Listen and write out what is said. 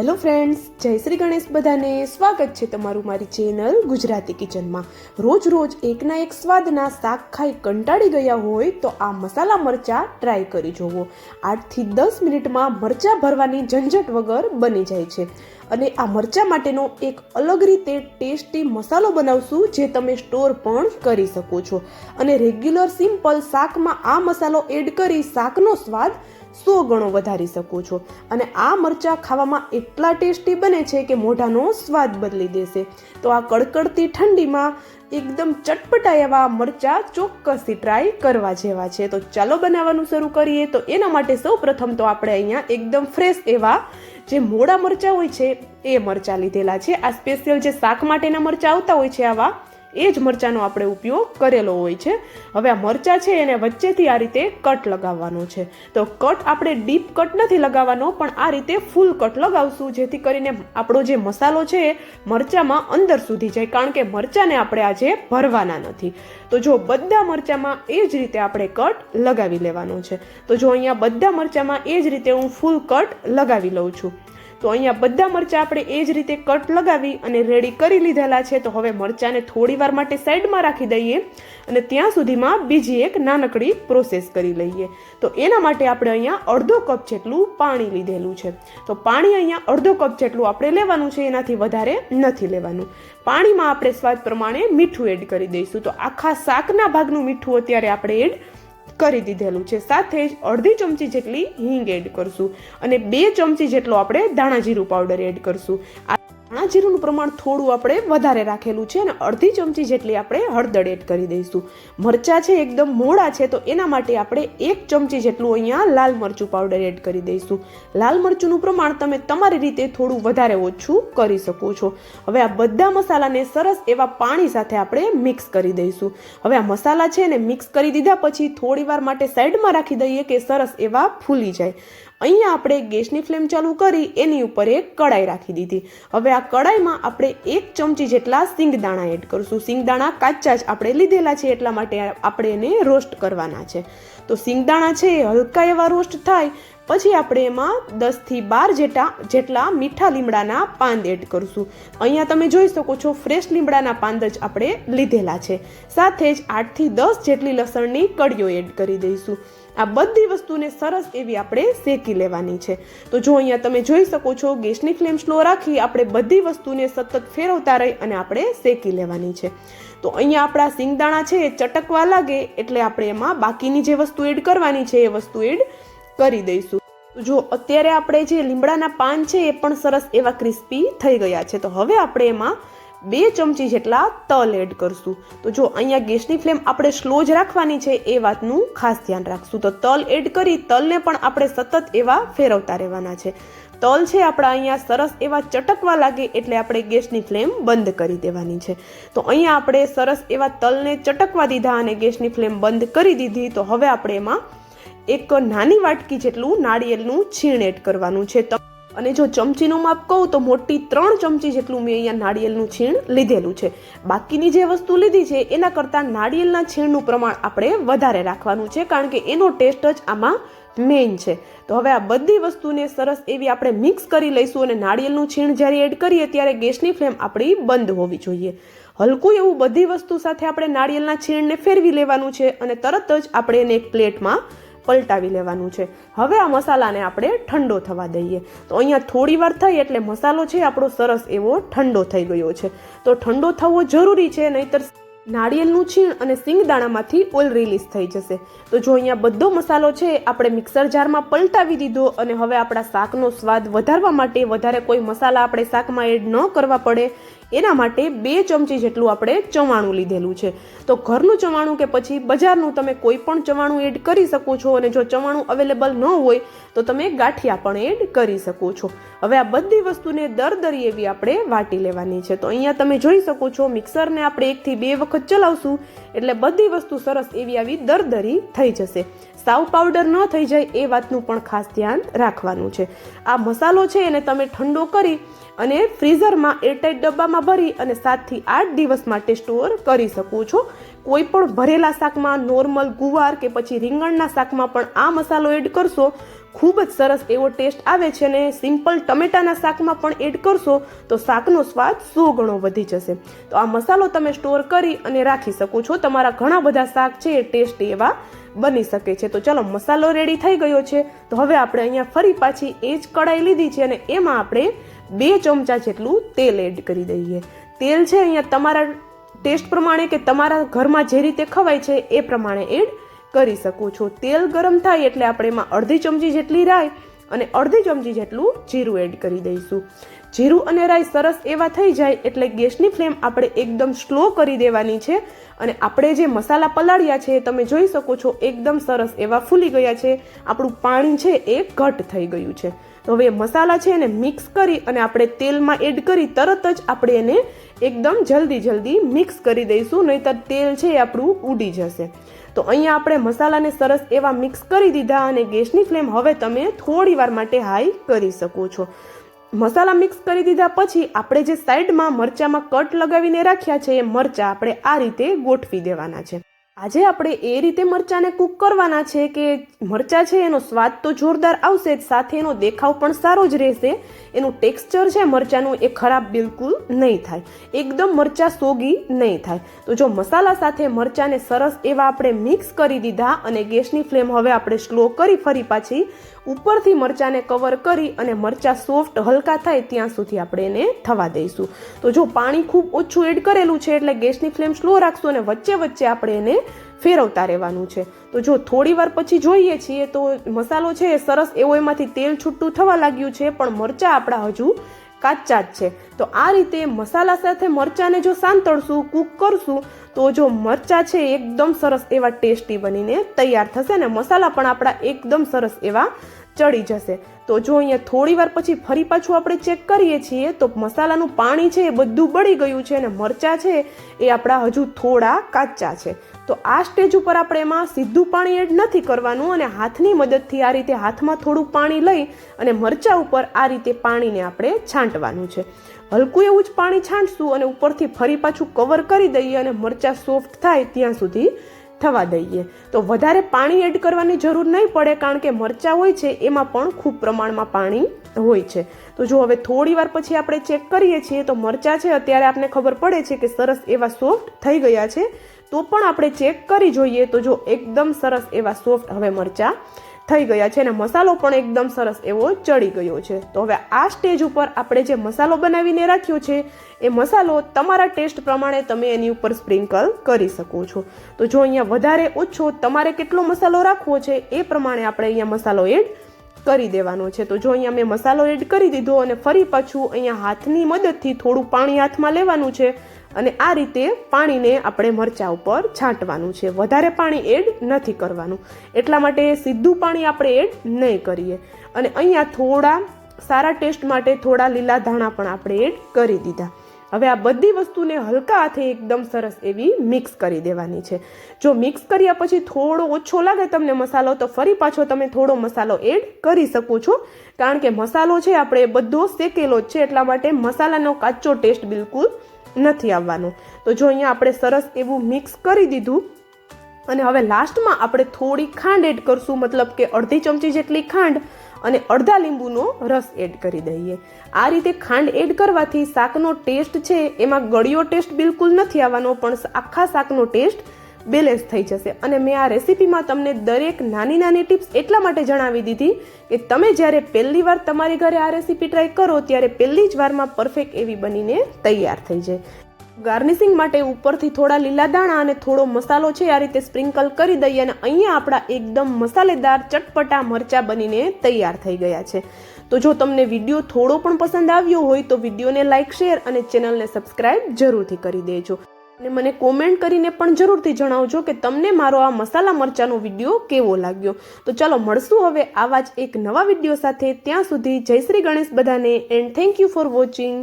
Hello friends, જય શ્રી ગણેશ. બધાને સ્વાગત છે તમારું મારી ચેનલ ગુજરાતી કિચનમાં. રોજ રોજ એકના એક સ્વાદના શાક ખાઈ કંટાળી ગયા હોય તો આ મસાલા મરચાં ટ્રાય કરી જોવો. 8 થી 10 મિનિટમાં મરચાં ભરવાની ઝંઝટ વગર બની જાય છે. અને આ મરચાં માટેનો એક અલગ રીતે ટેસ્ટી મસાલો બનાવશું જે તમે સ્ટોર પણ કરી શકો છો. અને રેગ્યુલર સિમ્પલ શાકમાં આ મસાલો એડ કરી શાકનો સ્વાદ 100 ગણો વધારી શકો છો. અને આ મરચાં ખાવામાં એટલા ટેસ્ટી બને છે કે મોઢાનો સ્વાદ બદલી દેશે. તો આ કડકડતી ઠંડીમાં એકદમ ચટપટા એવા મરચાં ચોક્કસથી ટ્રાય કરવા જેવા છે. તો ચાલો બનાવવાનું શરૂ કરીએ. તો એના માટે સૌ પ્રથમ તો આપણે અહીંયા એકદમ ફ્રેશ એવા જે મોડા મરચાં હોય છે એ મરચાં લીધેલા છે. આ સ્પેશિયલ જે શાક માટેના મરચાં આવતા હોય છે આવા એ જ મરચાંનો આપણે ઉપયોગ કરેલો હોય છે. હવે આ મરચાં છે એને વચ્ચેથી આ રીતે કટ લગાવવાનો છે. તો કટ આપણે ડીપ કટ નથી લગાવવાનો, પણ આ રીતે ફૂલ કટ લગાવશું જેથી કરીને આપણો જે મસાલો છે એ મરચાંમાં અંદર સુધી જાય, કારણ કે મરચાંને આપણે આજે ભરવાના નથી. તો જો બધા મરચાંમાં એ જ રીતે આપણે કટ લગાવી લેવાનો છે. તો જો અહીંયા બધા મરચાંમાં એ જ રીતે હું ફૂલ કટ લગાવી લઉં છું. તો અહીંયા બધા મરચાં આપણે એ જ રીતે કટ લગાવી અને રેડી કરી લીધેલા છે. તો હવે મરચાંને થોડી વાર માટે સાઈડમાં રાખી દઈએ અને ત્યાં સુધીમાં બીજી એક નાનકડી પ્રોસેસ કરી લઈએ. તો એના માટે આપણે અહીંયા અડધો કપ જેટલું પાણી લીધેલું છે. તો પાણી અહીંયા અડધો કપ જેટલું આપણે લેવાનું છે, એનાથી વધારે નથી લેવાનું. પાણીમાં આપણે સ્વાદ પ્રમાણે મીઠું એડ કરી દઈશું. તો આખા શાકના ભાગનું મીઠું અત્યારે આપણે એડ કરી દીધેલું છે. સાથે જ અડધી ચમચી જેટલી હિંગ એડ કરશું અને 2 ચમચી જેટલો આપણે ધાણા જીરું પાવડર એડ કરશું. આ ધાણા જીરુંનું પ્રમાણ થોડું આપણે વધારે રાખેલું છે અને અડધી ચમચી જેટલી આપણે હળદર એડ કરી દઈશું. મરચાં છે એકદમ મોડા છે તો એના માટે આપણે 1 ચમચી જેટલું અહીંયા લાલ મરચું પાવડર એડ કરી દઈશું. લાલ મરચુંનું પ્રમાણ તમે તમારી રીતે થોડું વધારે ઓછું કરી શકો છો. હવે આ બધા મસાલાને સરસ એવા પાણી સાથે આપણે મિક્સ કરી દઈશું. હવે આ મસાલા છે ને મિક્સ કરી દીધા પછી થોડી વાર માટે સાઈડમાં રાખી દઈએ કે સરસ એવા ફૂલી જાય. અહીંયા આપણે ગેસની ફ્લેમ ચાલુ કરી એની ઉપર એક કડાઈ રાખી દીધી. હવે આ કડાઈમાં આપણે 1 ચમચી જેટલા સિંગદાણા એડ કરશું. સિંગદાણા કાચા જ આપણે લીધેલા છે એટલા માટે આપણે એને રોસ્ટ કરવાના છે. તો સિંગદાણા છે એ હલકા એવા રોસ્ટ થાય પછી આપણે એમાં 10 થી 12 જેટલા મીઠા લીમડાના પાન એડ કરશું. અહીંયા તમે જોઈ શકો છો ફ્રેશ લીમડાના પાન જ આપણે લીધેલા છે. સાથે જ 8 થી 10 જેટલી લસણની કળીઓ એડ કરી દઈશું. આ બધી વસ્તુને સરસ એવી આપણે શેકી લેવાની છે. તો જો અહીંયા તમે જોઈ શકો છો ગેસની ફ્લેમ સ્લો રાખી આપણે બધી વસ્તુને સતત ફેરવતા રહી અને આપણે શેકી લેવાની છે. તો અહીંયા આપણા સિંગદાણા છે એ ચટકવા લાગે એટલે આપણે એમાં બાકીની જે વસ્તુ એડ કરવાની છે એ વસ્તુ એડ કરી દઈશું. જો અત્યારે આપણે જે લીમડાના પાન છે એ પણ સરસ એવા ક્રિસ્પી થઈ ગયા છે. તો હવે આપણે એમાં 2 ચમચી જેટલા તલ એડ કરશું. તો જો અહીંયા ગેસની ફ્લેમ આપણે સ્લો જ રાખવાની છે એ વાતનું ખાસ ધ્યાન રાખશું. તો તલ એડ કરી તલને પણ આપણે સતત એવા ફેરવતા રહેવાના છે. તલ છે આપણા અહીંયા સરસ એવા ચટકવા લાગે એટલે આપણે ગેસની ફ્લેમ બંધ કરી દેવાની છે. તો અહીંયા આપણે સરસ એવા તલને ચટકવા દીધા અને ગેસની ફ્લેમ બંધ કરી દીધી. તો હવે આપણે એમાં એક નાની વાટકી જેટલું નાળિયેરનું છીણ એડ કરવાનું છે. અને જો ચમચીનું માપ કહું તો મોટી 3 ચમચી જેટલું મેં અહીંયા નાળિયેરનું છીણ લીધેલું છે. બાકીની જે વસ્તુ લીધી છે એના કરતાં નાળિયેરના છીણનું પ્રમાણ આપણે વધારે રાખવાનું છે, કારણ કે એનો ટેસ્ટ જ આમાં મેઇન છે. તો હવે આ બધી વસ્તુને સરસ એવી આપણે મિક્સ કરી લઈશું અને નાળિયેરનું છીણ જ્યારે એડ કરીએ ત્યારે ગેસની ફ્લેમ આપણી બંધ હોવી જોઈએ. હલકું એવું બધી વસ્તુ સાથે આપણે નાળિયેરના છીણને ફેરવી લેવાનું છે અને તરત જ આપણે એને એક પ્લેટમાં પલટાવી લેવાનું છે. હવે આ મસાલાને આપણે ઠંડો થવા દઈએ. તો અહીંયા થોડી વાર થઈ એટલે મસાલો છે આપણો સરસ એવો ઠંડો થઈ ગયો છે. તો ઠંડો થવો જરૂરી છે, નહીતર નાળિયેરનું છીણ અને સિંગદાણામાંથી ઓઇલ રિલીઝ થઈ જશે. તો જો અહીંયા બધો મસાલો છે આપણે મિક્સર જારમાં પલટાવી દીધો અને હવે આપણા શાકનો સ્વાદ વધારવા માટે વધારે કોઈ મસાલા આપણે શાકમાં એડ ન કરવા પડે એના માટે 2 ચમચી જેટલું આપણે ચવાણું લીધેલું છે. તો ઘરનું ચવાણું કે પછી બજારનું તમે કોઈ પણ ચવાણું એડ કરી શકો છો. અને જો ચવાણું અવેલેબલ ન હોય તો તમે ગાંઠિયા પણ એડ કરી શકો છો. હવે આ બધી વસ્તુને દરદરી એવી આપણે વાટી લેવાની છે. તો અહીંયા તમે જોઈ શકો છો મિક્સરને આપણે 1 થી 2 વખત ચલાવશું એટલે બધી વસ્તુ સરસ એવી આવી દરદરી થઈ જશે. સાવ પાવડર ન થઈ જાય એ વાતનું પણ ખાસ ધ્યાન રાખવાનું છે. આ મસાલો છે એને તમે ઠંડો કરી અને ફ્રીઝરમાં એરટાઇટ ડબ્બામાં ભરી અને 7 થી 8 દિવસ માટે સ્ટોર કરી શકો છો. કોઈ પણ ભરેલા શાકમાં, નોર્મલ ગુવાર કે પછી રીંગણના શાકમાં પણ આ મસાલો એડ કરશો ખૂબ જ સરસ એવો ટેસ્ટ આવે છે અને સિમ્પલ ટમેટાના શાકમાં પણ એડ કરશો તો શાકનો સ્વાદ 100 ગણો વધી જશે. તો આ મસાલો તમે સ્ટોર કરી અને રાખી શકો છો. તમારા ઘણા બધા શાક છે એ ટેસ્ટી એવા બની શકે છે. તો ચલો મસાલો રેડી થઈ ગયો છે. તો હવે આપણે અહીંયા ફરી પાછી એ જ કઢાઈ લીધી છે અને એમાં આપણે 2 ચમચા જેટલું તેલ એડ કરી દઈએ. તેલ છે અહીંયા તમારા ટેસ્ટ પ્રમાણે કે તમારા ઘરમાં જે રીતે ખવાય છે એ પ્રમાણે એડ કરી શકો છો. તેલ ગરમ થાય એટલે આપણે એમાં અડધી ચમચી જેટલી રાઈ અને અડધી ચમચી જેટલું જીરું એડ કરી દઈશું. જીરું અને રાઈ સરસ એવા થઈ જાય એટલે ગેસની ફ્લેમ આપણે એકદમ સ્લો કરી દેવાની છે અને આપણે જે મસાલા પલાળ્યા છે તમે જોઈ શકો છો એકદમ સરસ એવા ફૂલી ગયા છે. આપણું પાણી છે એ ઘટ થઈ ગયું છે. તો હવે મસાલા છે એને મિક્સ કરી અને આપણે તેલમાં એડ કરી તરત જ આપણે એને એકદમ જલ્દી મિક્સ કરી દઈશું, નહીંતર તેલ છે એ આપણું ઉડી જશે. તો અહીંયા આપણે મસાલાને સરસ એવા મિક્સ કરી દીધા અને ગેસની ફ્લેમ હવે તમે થોડી વાર માટે હાઈ કરી શકો છો. મસાલા મિક્સ કરી દીધા પછી આપણે જે સાઈડમાં મરચામાં કટ લગાવીને રાખ્યા છે એ મરચાં આપણે આ રીતે ગોઠવી દેવાના છે. આજે આપણે એ રીતે મરચાંને કૂક કરવાના છે કે મરચાં છે એનો સ્વાદ તો જોરદાર આવશે જ, સાથે એનો દેખાવ પણ સારો જ રહેશે. એનું ટેક્સચર છે મરચાંનું એ ખરાબ બિલકુલ નહીં થાય, એકદમ મરચાં સોગી નહીં થાય. તો જો મસાલા સાથે મરચાંને સરસ એવા આપણે મિક્સ કરી દીધા અને ગેસની ફ્લેમ હવે આપણે સ્લો કરી ફરી પાછી ઉપરથી મરચાંને કવર કરી અને મરચાં સોફ્ટ હલકા થાય ત્યાં સુધી આપણે એને થવા દઈશું. તો જો પાણી ખૂબ ઓછું એડ કરેલું છે એટલે ગેસની ફ્લેમ સ્લો રાખશું અને વચ્ચે વચ્ચે આપણે એને ફેરવતા રહેવાનું છે. તો જો થોડી વાર પછી જોઈએ છીએ તો મસાલો છે એ સરસ એવો એમાંથી તેલ છૂટું થવા લાગ્યું છે, પણ મરચાં આપણા હજુ કાચા જ છે. તો આ રીતે મસાલા સાથે મરચાંને જો સાંતળશું, કૂક કરશું તો જો મરચાં છે એકદમ સરસ એવા ટેસ્ટી બનીને તૈયાર થશે અને મસાલા પણ આપણા એકદમ સરસ એવા ચડી જશે. તો જો અહીંયા થોડી વાર પછી ફરી પાછું આપણે ચેક કરીએ છીએ તો મસાલાનું પાણી છે એ બધું બળી ગયું છે અને મરચાં છે એ આપણા હજુ થોડા કાચા છે. તો આ સ્ટેજ ઉપર આપણે એમાં સીધું પાણી એડ નથી કરવાનું અને હાથની મદદથી આ રીતે હાથમાં થોડું પાણી લઈ અને મરચાં ઉપર આ રીતે પાણીને આપણે છાંટવાનું છે. હલકું એવું જ પાણી છાંટશું અને ઉપરથી ફરી પાછું કવર કરી દઈએ અને મરચાં સોફ્ટ થાય ત્યાં સુધી થવા દઈએ. તો વધારે પાણી એડ કરવાની જરૂર નહીં પડે કારણ કે મરચાં હોય છે એમાં પણ ખૂબ પ્રમાણમાં પાણી હોય છે. તો જો હવે થોડી વાર પછી આપણે ચેક કરીએ છીએ તો મરચાં છે અત્યારે આપણને ખબર પડે છે કે સરસ એવા સોફ્ટ થઈ ગયા છે. તો પણ આપણે ચેક કરી જોઈએ તો જો એકદમ સરસ એવા સોફ્ટ હવે મરચાં થઈ ગયા છે અને મસાલો પણ એકદમ સરસ એવો ચડી ગયો છે. તો હવે આ સ્ટેજ ઉપર આપણે જે મસાલો બનાવીને રાખ્યો છે એ મસાલો તમારા ટેસ્ટ પ્રમાણે તમે એની ઉપર સ્પ્રિંકલ કરી શકો છો. તો જો અહીંયા વધારે ઓછો તમારે કેટલો મસાલો રાખવો છે એ પ્રમાણે આપણે અહીંયા મસાલો એડ કરી દેવાનો છે. તો જો અહીંયા મેં મસાલો એડ કરી દીધો અને ફરી પાછું અહીંયા હાથની મદદથી થોડું પાણી હાથમાં લેવાનું છે અને આ રીતે પાણીને આપણે મરચાં ઉપર છાંટવાનું છે. વધારે પાણી એડ નથી કરવાનું, એટલા માટે સીધું પાણી આપણે એડ નહીં કરીએ. અને અહીંયા થોડા સારા ટેસ્ટ માટે થોડા લીલા ધાણા પણ આપણે એડ કરી દીધા. હવે આ બધી વસ્તુને હલકા હાથે એકદમ સરસ એવી મિક્સ કરી દેવાની છે. જો મિક્સ કર્યા પછી થોડો ઓછો લાગે તમને મસાલો તો ફરી પાછો તમે થોડો મસાલો એડ કરી શકો છો, કારણ કે મસાલો છે આપણે બધો શેકેલો જ છે, એટલા માટે મસાલાનો કાચો ટેસ્ટ બિલકુલ નથી આવવાનો. તો જો અહીંયા આપણે સરસ એવું મિક્સ કરી દીધું અને હવે લાસ્ટમાં આપણે થોડી ખાંડ એડ કરશું, મતલબ કે અડધી ચમચી જેટલી ખાંડ અને અડધા લીંબુનો રસ એડ કરી દઈએ. આ રીતે ખાંડ એડ કરવાથી શાકનો ટેસ્ટ છે એમાં ગળ્યો ટેસ્ટ બિલકુલ નથી આવવાનો, પણ આખા શાકનો ટેસ્ટ બેલેન્સ થઈ જશે. અને મેં આ રેસીપીમાં તમને દરેક નાની નાની ટિપ્સ એટલા માટે જણાવી દીધી કે તમે જ્યારે પહેલી વાર તમારી ઘરે આ રેસીપી ટ્રાય કરો ત્યારે પહેલી જ વારમાં પરફેક્ટ એવી બનીને તૈયાર થઈ જાય. ગાર્નિશિંગ માટે ઉપરથી થોડા લીલા દાણા અને થોડો મસાલો છે આ રીતે સ્પ્રિંકલ કરી દઈએ અને અહીંયા આપણા એકદમ મસાલેદાર ચટપટા મરચાં બનીને તૈયાર થઈ ગયા છે. તો જો તમને વિડીયો થોડો પણ પસંદ આવ્યો હોય તો વિડીયોને લાઇક, શેર અને ચેનલને સબસ્ક્રાઇબ જરૂરથી કરી દેજો. અને મને કોમેન્ટ કરીને પણ જરૂરથી જણાવજો કે તમને મારો આ મસાલા મરચાંનો વિડીયો કેવો લાગ્યો. તો ચાલો મળશું હવે આવા જ એક નવા વિડીયો સાથે. ત્યાં સુધી જય શ્રી ગણેશ બધાને and thank you for watching.